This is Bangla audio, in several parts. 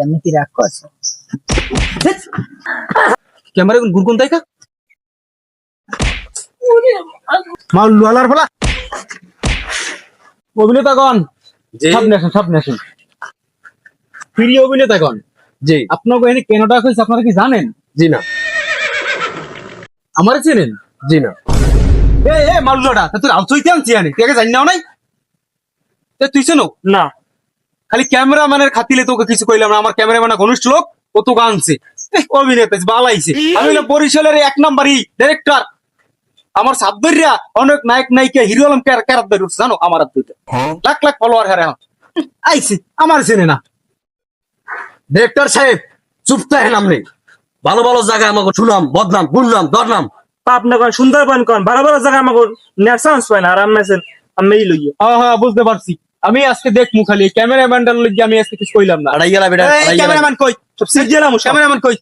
আমি কি রাগ করছো? ক্যামেরা গুরগুন তাই কা মাল লুয়ালার ফলা অভিনেতাগণ সামনে আসুন প্রিয় অভিনেতাগণ। জি আপনাকে এখানে কেন ডাক হয়েছে আপনারা কি জানেন? জি না আমার চেনেন? জি না এ মালুয়াটা তুই আউচইতে আনছি আনি তুই আগে জানি নাও নাই তুই চেনো না খালি ক্যামেরাম্যানের খাতিলে তোকে কিছু কইলাম না। আমার ক্যামেরাম্যান ঘনিষ্ঠ লোক ও তো গানছে অভিনেতা বালাইছে। আমি হলাম বরিশালের 1 নম্বরই ডাইরেক্টর। আমার সাবদরিয়া অনেক নায়ক নায়িকা হিরো আলম ক্যারেক্টার জানো আমার দুইটা লাখ লাখ ফলোয়ার হারে আইছে আমার চেনে না। ডিরেক্টর সাহেব চুপ থাকেন আপনি ভালো ভালো জায়গায় আমাকে শুনলাম বদনাম বুনলাম ধরলাম আপনি কোন সুন্দরবন কোন বড় বড় জায়গা আমাকে নেট চান্স পায় না আর আমি লইয়া হ্যাঁ বুঝতে পারছি। আমি আজকে দেখমু খালি ক্যামেরাম্যানটার লইগে আমি আজকে কিছু কইলাম না। আড়াই গেলা বেটা ক্যামেরাম্যান কই সব সিট গেলাম ক্যামেরাম্যান কই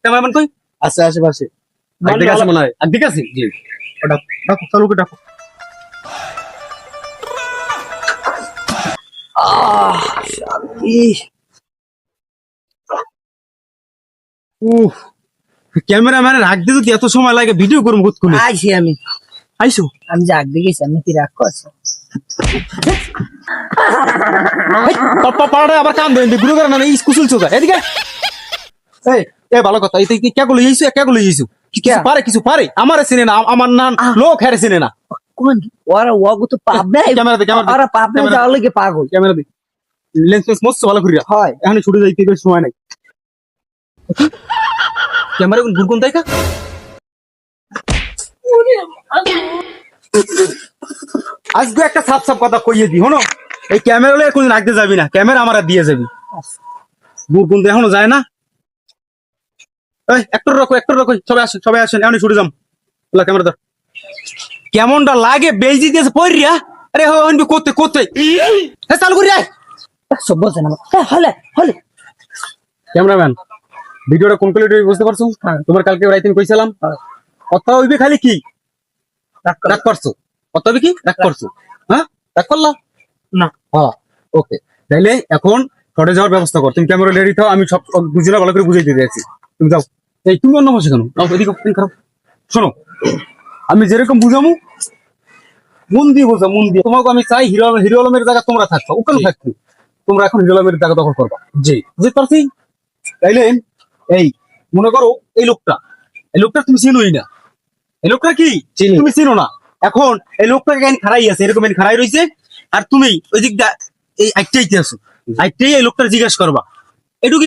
ক্যামেরাম্যান কই আছে আশেপাশে ঠিক আছে মনে হয় ঠিক আছে জি ডাকো চালু করে ডাকো। উফ ক্যামেরাম্যানের রাখ দিতে কি এত সময় লাগে ভিডিও করবো কতক্ষণে আইছি আমি আইসো আমি যে আগ দেখেছি আমি কি রাগ করছো? পাড়াটা আবার কান দেন গুরু করে না স্কুল চোখা এদিকে এই এ ভালো কথা এই তুই কেগুলো যাইছো কেগুলো যাইছো কিছু পারে আমার চিনে না আমার নাম লোক হ্যারে চিনে না। কোন ওরা ওগো তো পাবনা ক্যামেরা দে ওরা পাবনা যাওয়ার লাগে পাগল। ক্যামেরা দে লেন্স মস্ত ভালো করিয়া হয় এখন ছুটে যাইতে কোনো সময় নাই। ক্যামেরা গুরগুন তাই কা আজকে একটা সাপ সাপ কথা কইয়ে দি হনো এই ক্যামেরা লয়ে কোনদিন রাখতে যাবি না। ক্যামেরা আমার দিয়ে যাবি গুরগুন এখনো যায় না। এই একটু রাখো সবাই আসেন এখনই ছুটে যাম ক্যামেরা ধর কেমনটা লাগে বেজি দিয়েছে পড়িয়া আরে হইবি করতে চালু করি আয় সব বলছে না হলে হলে ক্যামেরাম্যান ভিডিওটা কমপ্লিট হয়ে বুঝতে পারছো? তোমার কালকে রাইতে কইছিলাম কথা হইবে খালি কি রাগ করছো কথা হইবে কি রাগ করছো হ্যাঁ রাগ করলা না হ্যাঁ ওকে তাইলে এখন শর্টে যাওয়ার ব্যবস্থা কর। তুমি ক্যামেরা রেডি থাও আমি সব বুঝিনা ভালো করে বুঝাই দিয়ে যাচ্ছি। তুমি যাও এই তুমি অন্য বসে কেন এদিকে খারাপ শোনো আমি যেরকম বুঝামু মন দিয়ে বোঝা মন দিয়ে তোমাকে আমি চাই হিরো আলমের জায়গা তোমরা থাকছো ওখানে থাকছো তোমরা এখন হিরো আলমের জায়গা দখল করবা। জি বুঝতে পারছি। তাইলে এই মনে করো এই লোকটা তুমি চিনোই না। এই লোকটা কি তুমি চিনো না। এখন এই লোকটাকে কেন খারাই আছে এরকম খারাই রয়েছে আর তুমি ওই দিকটা এই আইটাইতে আছো আইটাই এই লোকটা জিজ্ঞাসা করবা